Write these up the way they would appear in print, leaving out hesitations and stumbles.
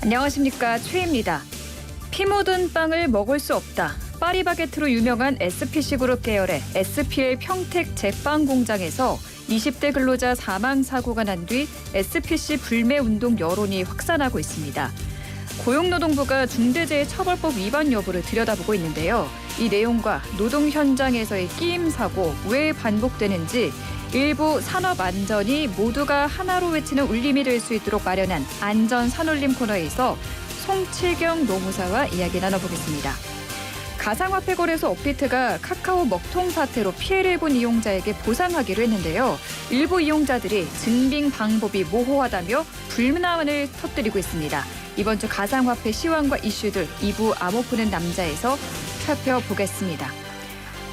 안녕하십니까, 최입니다. 피 묻은 빵을 먹을 수 없다. 파리바게트로 유명한 SPC그룹 계열의 SPL 평택 제빵 공장에서 20대 근로자 사망 사고가 난 뒤 SPC 불매 운동 여론이 확산하고 있습니다. 고용노동부가 중대재해처벌법 위반 여부를 들여다보고 있는데요. 이 내용과 노동 현장에서의 끼임 사고 왜 반복되는지 일부 산업 안전이 모두가 하나로 외치는 울림이 될 수 있도록 마련한 안전 산울림 코너에서 송칠경 노무사와 이야기 나눠보겠습니다. 가상화폐 거래소 업비트가 카카오 먹통 사태로 피해를 본 이용자에게 보상하기로 했는데요. 일부 이용자들이 증빙 방법이 모호하다며 불만을 터뜨리고 있습니다. 이번 주 가상화폐 시황과 이슈들 2부 암호 푸는 남자에서 살펴보겠습니다.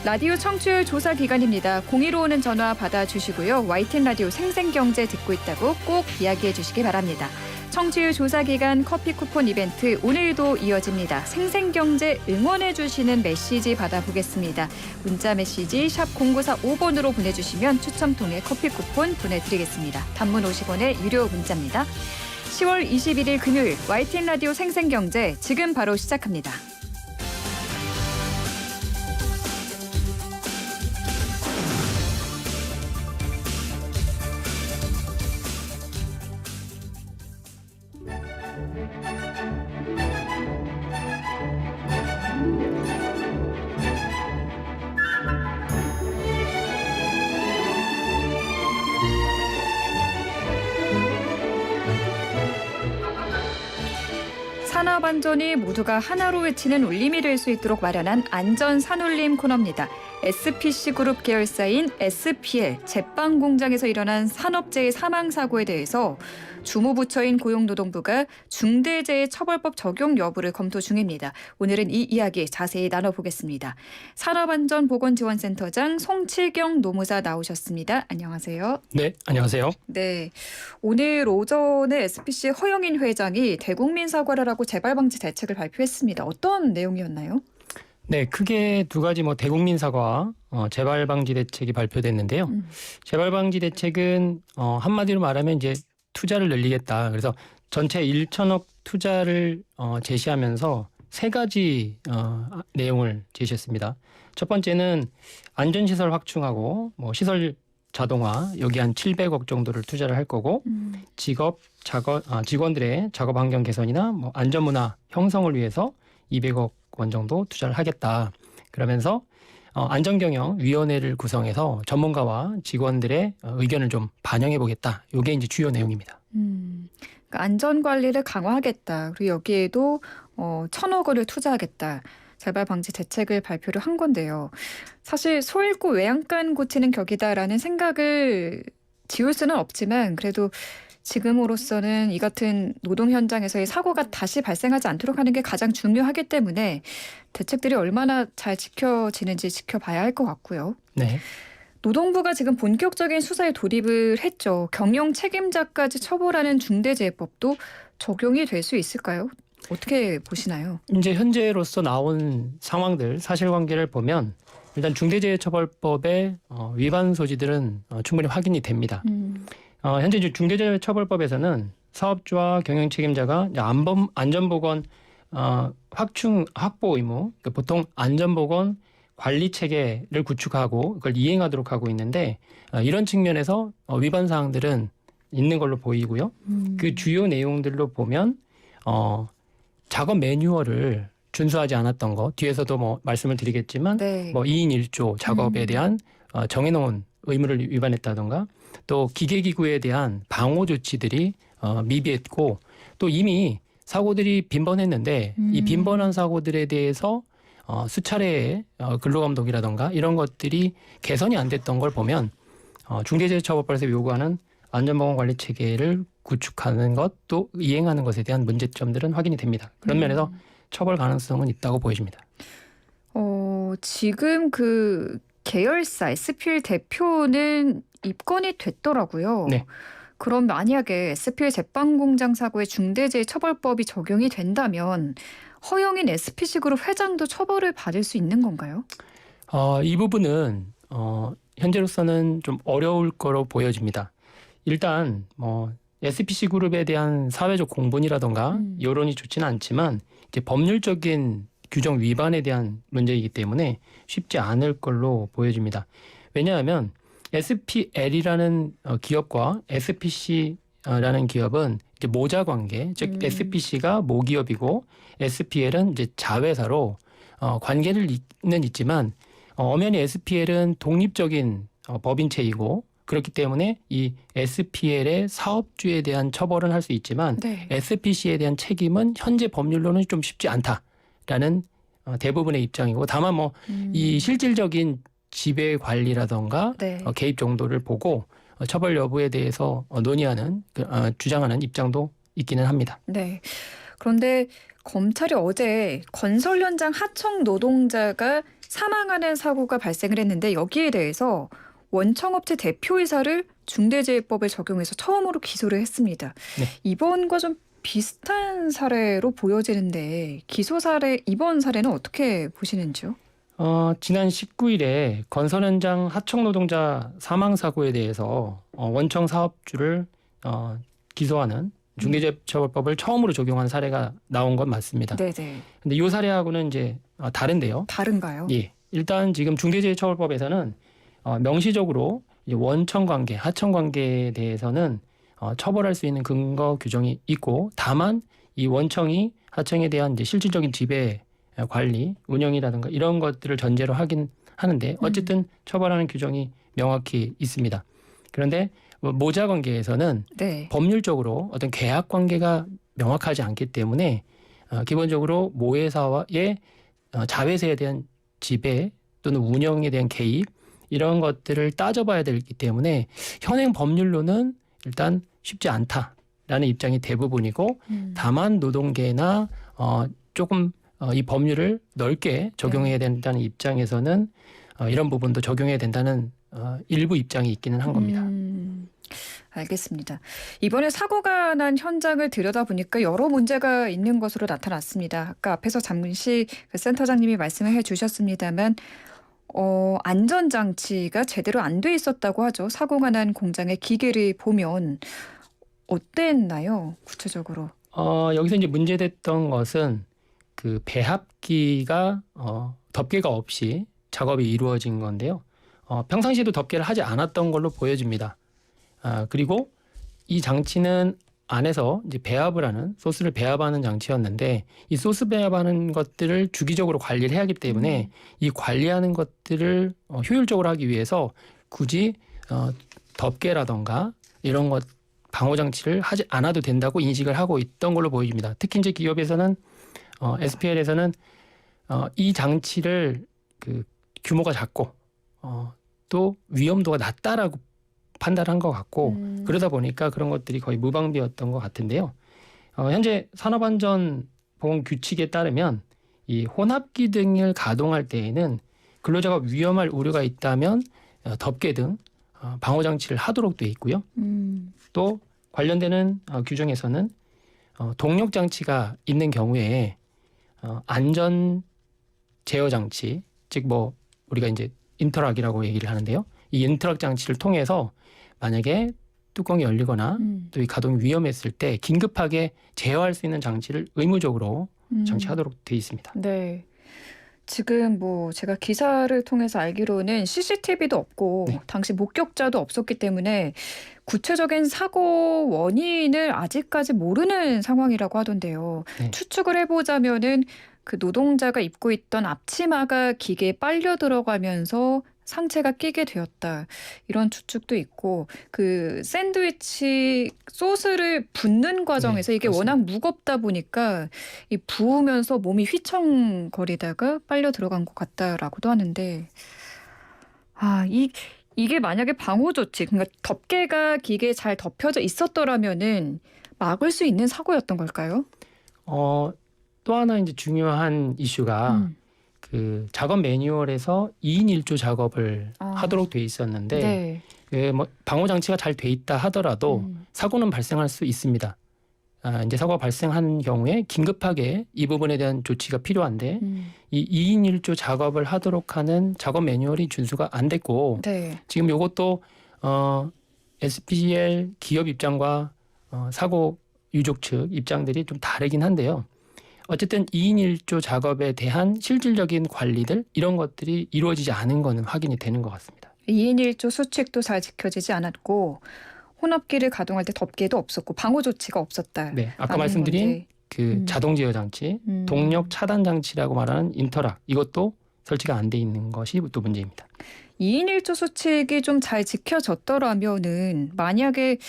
라디오 청취율 조사 기간입니다. 02로 오는 전화 받아주시고요. YTN 라디오 생생경제 듣고 있다고 꼭 이야기해 주시기 바랍니다. 청취율 조사 기간 커피 쿠폰 이벤트 오늘도 이어집니다. 생생경제 응원해 주시는 메시지 받아보겠습니다. 문자 메시지 샵 0945번으로 보내주시면 추첨 통해 커피 쿠폰 보내드리겠습니다. 단문 50원의 유료 문자입니다. 10월 21일 금요일 YTN 라디오 생생경제 지금 바로 시작합니다. 산업안전이 모두가 하나로 외치는 울림이 될 수 있도록 마련한 안전 산울림 코너입니다. SPC그룹 계열사인 SPL 제빵 공장에서 일어난 산업재해 사망 사고에 대해서 주무부처인 고용노동부가 중대재해처벌법 적용 여부를 검토 중입니다. 오늘은 이 이야기 자세히 나눠보겠습니다. 산업안전보건지원센터장 송칠경 노무사 나오셨습니다. 안녕하세요. 네, 안녕하세요. 네, 오늘 오전에 SPC 허영인 회장이 대국민 사과를 하고 재발방지 대책을 발표했습니다. 어떤 내용이었나요? 네, 크게 두 가지 대국민 사과와 재발방지 대책이 발표됐는데요. 재발방지 대책은 한마디로 말하면 이제 투자를 늘리겠다. 그래서 전체 1천억 투자를 제시하면서 세 가지 내용을 제시했습니다. 첫 번째는 안전시설 확충하고 시설 자동화 여기 한 700억 정도를 투자를 할 거고 직원들의 작업 환경 개선이나 안전문화 형성을 위해서 200억 원 정도 투자를 하겠다. 그러면서 안전경영위원회를 구성해서 전문가와 직원들의 의견을 좀 반영해 보겠다. 이게 이제 주요 내용입니다. 그러니까 안전관리를 강화하겠다. 그리고 여기에도 1,000억 원을 투자하겠다. 재발방지 대책을 발표를 한 건데요. 사실 소 잃고 외양간 고치는 격이다라는 생각을 지울 수는 없지만 그래도 지금으로서는 이 같은 노동 현장에서의 사고가 다시 발생하지 않도록 하는 게 가장 중요하기 때문에 대책들이 얼마나 잘 지켜지는지 지켜봐야 할 것 같고요. 네. 노동부가 지금 본격적인 수사에 돌입을 했죠. 경영 책임자까지 처벌하는 중대재해법도 적용이 될 수 있을까요? 어떻게 보시나요? 이제 현재로서 나온 상황들, 사실관계를 보면 일단 중대재해처벌법의 위반 소지들은 충분히 확인이 됩니다. 현재 이제 중대재해처벌법에서는 사업주와 경영 책임자가 안전보건 확보 의무, 그러니까 보통 안전보건 관리 체계를 구축하고 그걸 이행하도록 하고 있는데 이런 측면에서 위반 사항들은 있는 걸로 보이고요. 그 주요 내용들로 보면 작업 매뉴얼을 준수하지 않았던 거 뒤에서도 말씀을 드리겠지만 네. 2인 1조 작업에 대한 정해놓은 의무를 위반했다던가 또 기계기구에 대한 방호 조치들이 미비했고 또 이미 사고들이 빈번했는데 이 빈번한 사고들에 대해서 수차례의 근로감독이라던가 이런 것들이 개선이 안 됐던 걸 보면 중대재해처벌법에서 요구하는 안전보건관리 체계를 구축하는 것 또 이행하는 것에 대한 문제점들은 확인이 됩니다. 그런 면에서 처벌 가능성은 있다고 보여집니다. 지금 그 계열사 SPL 대표는 입건이 됐더라고요. 네. 그럼 만약에 SPL 제빵공장 사고에 중대재해처벌법이 적용이 된다면 허영인 SPC그룹 회장도 처벌을 받을 수 있는 건가요? 이 부분은 현재로서는 좀 어려울 거로 보여집니다. 일단 SPC 그룹에 대한 사회적 공분이라던가 여론이 좋지는 않지만 이제 법률적인 규정 위반에 대한 문제이기 때문에 쉽지 않을 걸로 보여집니다. 왜냐하면 SPL이라는 기업과 SPC라는 기업은 이제 모자 관계, 즉 SPC가 모기업이고 SPL은 이제 자회사로 관계는 있지만 엄연히 SPL은 독립적인 법인체이고 그렇기 때문에 이 SPL의 사업주에 대한 처벌은 할 수 있지만 네. SPC에 대한 책임은 현재 법률로는 좀 쉽지 않다라는 대부분의 입장이고 다만 뭐 이 실질적인 지배 관리라던가 네. 개입 정도를 보고 처벌 여부에 대해서 논의하는 주장하는 입장도 있기는 합니다. 네. 그런데 검찰이 어제 건설 현장 하청 노동자가 사망하는 사고가 발생을 했는데 여기에 대해서 원청업체 대표이사를 중대재해법을 적용해서 처음으로 기소를 했습니다. 네. 이번과 좀 비슷한 사례로 보여지는데 기소 사례 이번 사례는 어떻게 보시는지요? 지난 19일에 건설 현장 하청 노동자 사망 사고에 대해서 원청 사업주를 기소하는 중대재해처벌법을 처음으로 적용한 사례가 나온 건 맞습니다. 네네. 근데 이 사례하고는 이제 다른데요. 다른가요? 예. 일단 지금 중대재해처벌법에서는 명시적으로 이제 원청 관계, 하청 관계에 대해서는 처벌할 수 있는 근거 규정이 있고 다만 이 원청이 하청에 대한 이제 실질적인 지배 관리, 운영이라든가 이런 것들을 전제로 하긴 하는데 어쨌든 처벌하는 규정이 명확히 있습니다. 그런데 모자 관계에서는 네. 법률적으로 어떤 계약 관계가 명확하지 않기 때문에 기본적으로 모회사의 자회사에 대한 지배 또는 운영에 대한 개입 이런 것들을 따져봐야 되기 때문에 현행 법률로는 일단 쉽지 않다라는 입장이 대부분이고 다만 노동계나 조금 이 법률을 넓게 적용해야 된다는 입장에서는 이런 부분도 적용해야 된다는 일부 입장이 있기는 한 겁니다. 알겠습니다. 이번에 사고가 난 현장을 들여다보니까 여러 문제가 있는 것으로 나타났습니다. 아까 앞에서 잠시 그 센터장님이 말씀을 해주셨습니다만 안전장치가 제대로 안 돼 있었다고 하죠. 사고가 난 공장의 기계를 보면 어땠나요? 구체적으로. 여기서 이제 문제됐던 것은 그 배합기가 덮개가 없이 작업이 이루어진 건데요. 평상시에도 덮개를 하지 않았던 걸로 보여집니다. 그리고 이 장치는 안에서 이제 배합을 하는 소스를 배합하는 장치였는데 이 소스 배합하는 것들을 주기적으로 관리를 해야 하기 때문에 이 관리하는 것들을 효율적으로 하기 위해서 굳이 덮개라던가 이런 것 방호 장치를 하지 않아도 된다고 인식을 하고 있던 걸로 보여집니다. 특히 이제 기업에서는 SPL에서는 이 장치를 그 규모가 작고 또 위험도가 낮다라고 판단한 것 같고 그러다 보니까 그런 것들이 거의 무방비였던 것 같은데요. 현재 산업안전보건 규칙에 따르면 이 혼합기 등을 가동할 때에는 근로자가 위험할 우려가 있다면 덮개 등 방호 장치를 하도록 돼 있고요. 또 관련되는 규정에서는 동력 장치가 있는 경우에 안전 제어 장치, 즉 뭐 우리가 이제 인터락이라고 얘기를 하는데요. 이 인터락 장치를 통해서 만약에 뚜껑이 열리거나 또 이 가동이 위험했을 때 긴급하게 제어할 수 있는 장치를 의무적으로 장치하도록 돼 있습니다. 네. 지금 뭐 제가 기사를 통해서 알기로는 CCTV도 없고 네. 당시 목격자도 없었기 때문에 구체적인 사고 원인을 아직까지 모르는 상황이라고 하던데요. 네. 추측을 해보자면은 그 노동자가 입고 있던 앞치마가 기계에 빨려 들어가면서 상체가 끼게 되었다. 이런 추측도 있고 그 샌드위치 소스를 붓는 과정에서 네, 이게 그렇습니다. 워낙 무겁다 보니까 이 부으면서 몸이 휘청거리다가 빨려 들어간 것 같다라고도 하는데 이게 만약에 방호 조치 그러니까 덮개가 기계에 잘 덮여져 있었더라면은 막을 수 있는 사고였던 걸까요? 또 하나 이제 중요한 이슈가 그 작업 매뉴얼에서 2인 1조 작업을 하도록 돼 있었는데 네. 뭐 방호 장치가 잘 돼 있다 하더라도 사고는 발생할 수 있습니다. 이제 사고가 발생한 경우에 긴급하게 이 부분에 대한 조치가 필요한데 이 2인 1조 작업을 하도록 하는 작업 매뉴얼이 준수가 안 됐고 네. 지금 이것도 SPL 기업 입장과 사고 유족 측 입장들이 좀 다르긴 한데요. 어쨌든 2인 1조 작업에 대한 실질적인 관리들 이런 것들이 이루어지지 않은 거는 확인이 되는 것 같습니다. 2인 1조 수칙도 잘 지켜지지 않았고 혼합기를 가동할 때 덮개도 없었고 방호 조치가 없었다. 네, 아까 말씀드린 그 자동 제어 장치, 동력 차단 장치라고 말하는 인터락 이것도 설치가 안 돼 있는 것이 또 문제입니다. 2인 1조 수칙이 좀 잘 지켜졌더라면은 만약에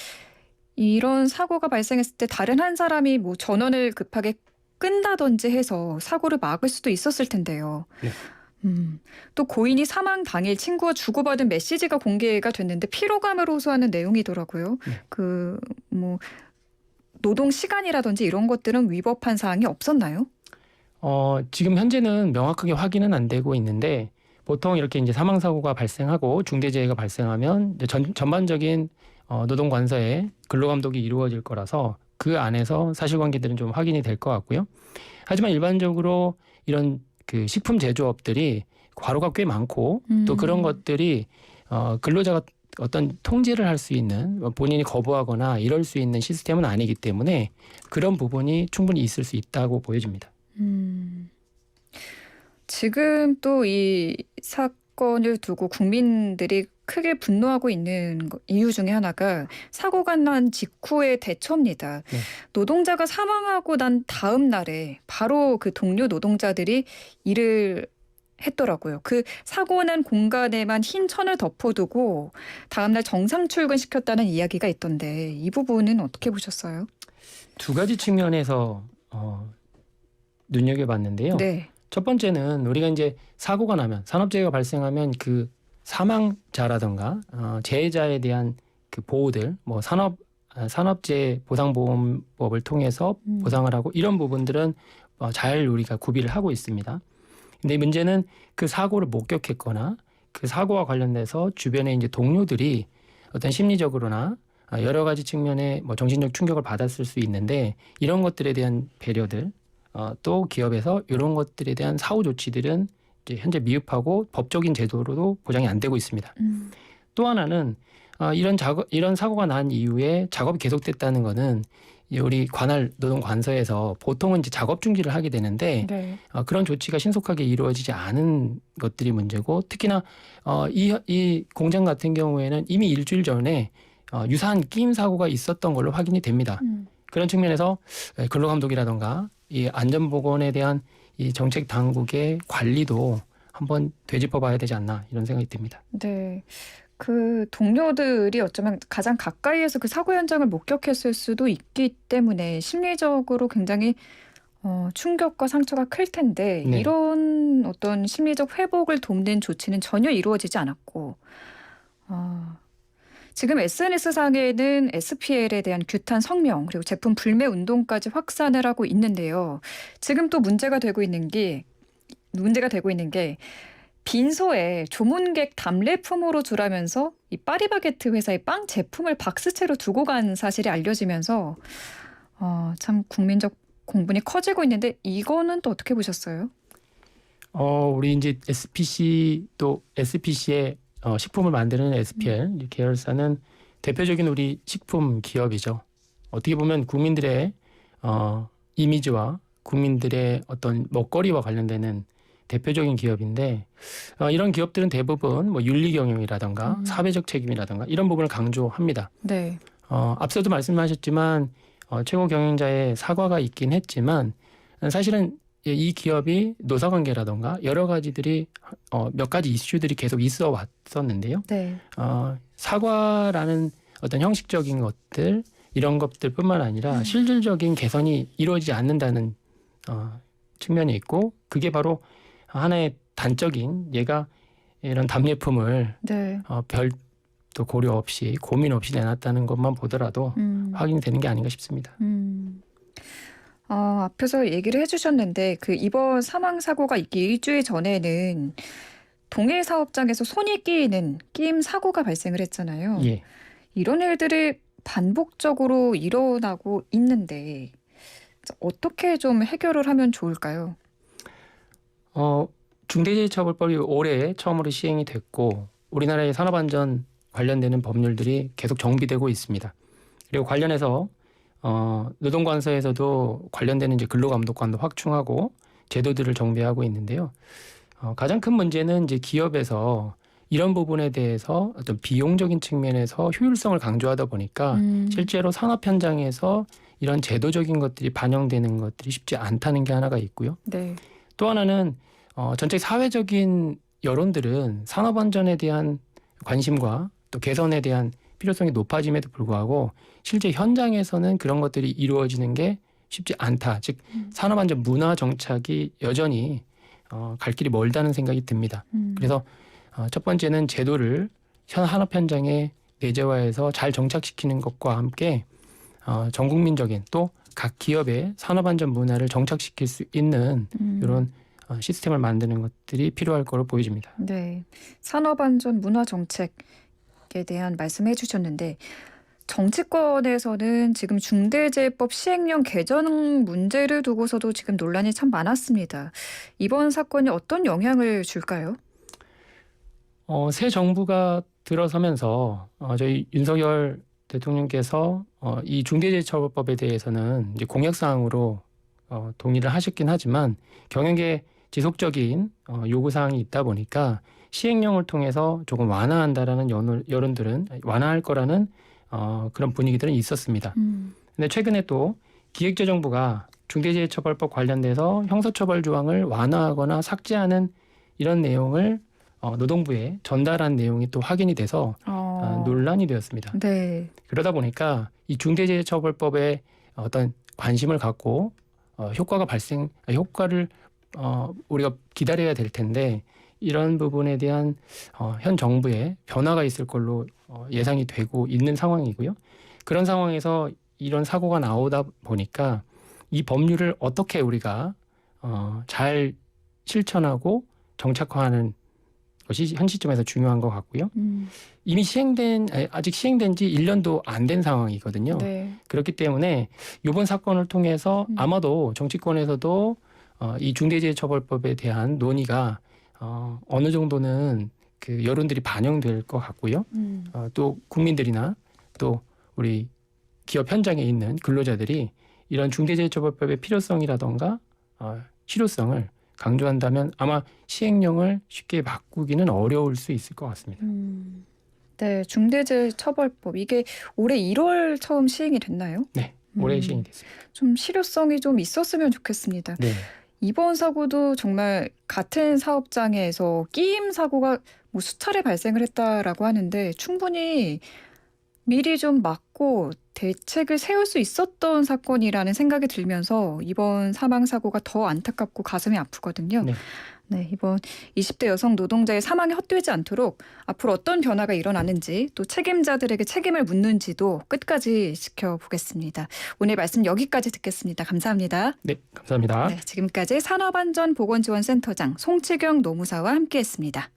이런 사고가 발생했을 때 다른 한 사람이 뭐 전원을 급하게 끈다든지 해서 사고를 막을 수도 있었을 텐데요. 네. 또 고인이 사망 당일 친구와 주고받은 메시지가 공개가 됐는데 피로감을 호소하는 내용이더라고요. 네. 그 뭐 노동 시간이라든지 이런 것들은 위법한 사항이 없었나요? 지금 현재는 명확하게 확인은 안 되고 있는데 보통 이렇게 이제 사망 사고가 발생하고 중대재해가 발생하면 이제 전반적인 노동 관서에 근로 감독이 이루어질 거라서 그 안에서 사실관계들은 좀 확인이 될 것 같고요. 하지만 일반적으로 이런 그 식품 제조업들이 과로가 꽤 많고 또 그런 것들이 근로자가 어떤 통제를 할 수 있는 본인이 거부하거나 이럴 수 있는 시스템은 아니기 때문에 그런 부분이 충분히 있을 수 있다고 보여집니다. 지금 또 이 사건을 두고 국민들이 크게 분노하고 있는 이유 중에 하나가 사고가 난 직후의 대처입니다. 네. 노동자가 사망하고 난 다음 날에 바로 그 동료 노동자들이 일을 했더라고요. 그 사고 난 공간에만 흰 천을 덮어두고 다음날 정상 출근시켰다는 이야기가 있던데 이 부분은 어떻게 보셨어요? 두 가지 측면에서 눈여겨봤는데요. 네. 첫 번째는 우리가 이제 사고가 나면 산업재해가 발생하면 그 사망자라든가 재해자에 대한 그 보호들 뭐 산업재해 보상보험법을 통해서 보상을 하고 이런 부분들은 잘 우리가 구비를 하고 있습니다. 근데 문제는 그 사고를 목격했거나 그 사고와 관련돼서 주변에 이제 동료들이 어떤 심리적으로나 여러 가지 측면에 뭐 정신적 충격을 받았을 수 있는데 이런 것들에 대한 배려들 또 기업에서 이런 것들에 대한 사후 조치들은 이제 현재 미흡하고 법적인 제도로도 보장이 안 되고 있습니다. 또 하나는 이런 사고가 난 이후에 작업이 계속됐다는 거는 우리 관할 노동관서에서 보통은 이제 작업 중지를 하게 되는데 네. 그런 조치가 신속하게 이루어지지 않은 것들이 문제고 특히나 이 공장 같은 경우에는 이미 일주일 전에 유사한 끼임 사고가 있었던 걸로 확인이 됩니다. 그런 측면에서 근로감독이라든가 이 안전보건에 대한 이 정책 당국의 관리도 한번 되짚어봐야 되지 않나 이런 생각이 듭니다. 네. 그 동료들이 어쩌면 가장 가까이에서 그 사고 현장을 목격했을 수도 있기 때문에 심리적으로 굉장히 충격과 상처가 클 텐데 네. 이런 어떤 심리적 회복을 돕는 조치는 전혀 이루어지지 않았고 지금 SNS상에는 SPL에 대한 규탄 성명 그리고 제품 불매 운동까지 확산을 하고 있는데요. 지금 또 문제가 되고 있는 게 빈소에 조문객 답례품으로 주라면서 이 파리바게트 회사의 빵 제품을 박스채로 두고 간 사실이 알려지면서 참 국민적 공분이 커지고 있는데 이거는 또 어떻게 보셨어요? 우리 이제 SPC 또 SPC의 식품을 만드는 SPL 계열사는 대표적인 우리 식품 기업이죠. 어떻게 보면 국민들의 이미지와 국민들의 어떤 먹거리와 관련되는 대표적인 기업인데 이런 기업들은 대부분 뭐 윤리 경영이라든가 사회적 책임이라든가 이런 부분을 강조합니다. 네. 앞서도 말씀하셨지만 최고 경영자의 사과가 있긴 했지만 사실은 이 기업이 노사관계라든가 여러 가지들이 몇 가지 이슈들이 계속 있어 왔었는데요. 네. 사과라는 어떤 형식적인 것들 이런 것들뿐만 아니라 실질적인 개선이 이루어지지 않는다는 측면이 있고 그게 바로 하나의 단적인 얘가 이런 답례품을 네. 별도 고려 없이 고민 없이 내놨다는 것만 보더라도 확인이 되는 게 아닌가 싶습니다. 앞에서 얘기를 해주셨는데 그 이번 사망 사고가 있기 일주일 전에는 동일 사업장에서 손이 끼이는 끼임 사고가 발생을 했잖아요. 예. 이런 일들이 반복적으로 일어나고 있는데 어떻게 좀 해결을 하면 좋을까요? 중대재해처벌법이 올해 처음으로 시행이 됐고 우리나라의 산업안전 관련되는 법률들이 계속 정비되고 있습니다. 그리고 관련해서 노동관서에서도 관련되는 이제 근로감독관도 확충하고 제도들을 정비하고 있는데요. 가장 큰 문제는 이제 기업에서 이런 부분에 대해서 어떤 비용적인 측면에서 효율성을 강조하다 보니까 실제로 산업 현장에서 이런 제도적인 것들이 반영되는 것들이 쉽지 않다는 게 하나가 있고요. 네. 또 하나는 전체 사회적인 여론들은 산업 안전에 대한 관심과 또 개선에 대한 필요성이 높아짐에도 불구하고 실제 현장에서는 그런 것들이 이루어지는 게 쉽지 않다. 즉 산업 안전 문화 정착이 여전히 갈 길이 멀다는 생각이 듭니다. 그래서 첫 번째는 제도를 산업 현장에 내재화해서 잘 정착시키는 것과 함께 전 국민적인 또 각 기업의 산업 안전 문화를 정착시킬 수 있는 이런 시스템을 만드는 것들이 필요할 거로 보여집니다. 네. 산업안전 문화 정책에 대한 말씀해 주셨는데 정치권에서는 지금 중대재해법 시행령 개정 문제를 두고서도 지금 논란이 참 많았습니다. 이번 사건이 어떤 영향을 줄까요? 새 정부가 들어서면서 저희 윤석열 대통령께서 이 중대재해처벌법에 대해서는 이제 공약사항으로 동의를 하셨긴 하지만 경영계 지속적인 요구사항이 있다 보니까 시행령을 통해서 조금 완화한다라는 여론들은 완화할 거라는 그런 분위기들은 있었습니다. 근데 최근에 또 기획재정부가 중대재해처벌법 관련돼서 형사처벌 조항을 완화하거나 삭제하는 이런 내용을 노동부에 전달한 내용이 또 확인이 돼서 논란이 되었습니다. 네. 그러다 보니까 이 중대재해처벌법에 어떤 관심을 갖고 효과를 우리가 기다려야 될 텐데 이런 부분에 대한 현 정부의 변화가 있을 걸로 예상이 되고 있는 상황이고요. 그런 상황에서 이런 사고가 나오다 보니까 이 법률을 어떻게 우리가 잘 실천하고 정착화하는 것이 현 시점에서 중요한 것 같고요. 이미 아직 시행된 지 1년도 안 된 상황이거든요. 네. 그렇기 때문에 이번 사건을 통해서 아마도 정치권에서도 이 중대재해처벌법에 대한 논의가 어느 정도는 그 여론들이 반영될 것 같고요. 또 국민들이나 또 우리 기업 현장에 있는 근로자들이 이런 중대재해처벌법의 필요성이라던가 실효성을 강조한다면 아마 시행령을 쉽게 바꾸기는 어려울 수 있을 것 같습니다. 네, 중대재해처벌법 이게 올해 1월 처음 시행이 됐나요? 네, 올해 시행이 됐습니다. 좀 실효성이 좀 있었으면 좋겠습니다. 네. 이번 사고도 정말 같은 사업장에서 끼임 사고가 뭐 수차례 발생을 했다라고 하는데 충분히 미리 좀 막고 대책을 세울 수 있었던 사건이라는 생각이 들면서 이번 사망 사고가 더 안타깝고 가슴이 아프거든요. 네. 네, 이번 20대 여성 노동자의 사망이 헛되지 않도록 앞으로 어떤 변화가 일어나는지 또 책임자들에게 책임을 묻는지도 끝까지 지켜보겠습니다. 오늘 말씀 여기까지 듣겠습니다. 감사합니다. 네, 감사합니다. 네, 지금까지 산업안전보건지원센터장 송채경 노무사와 함께했습니다.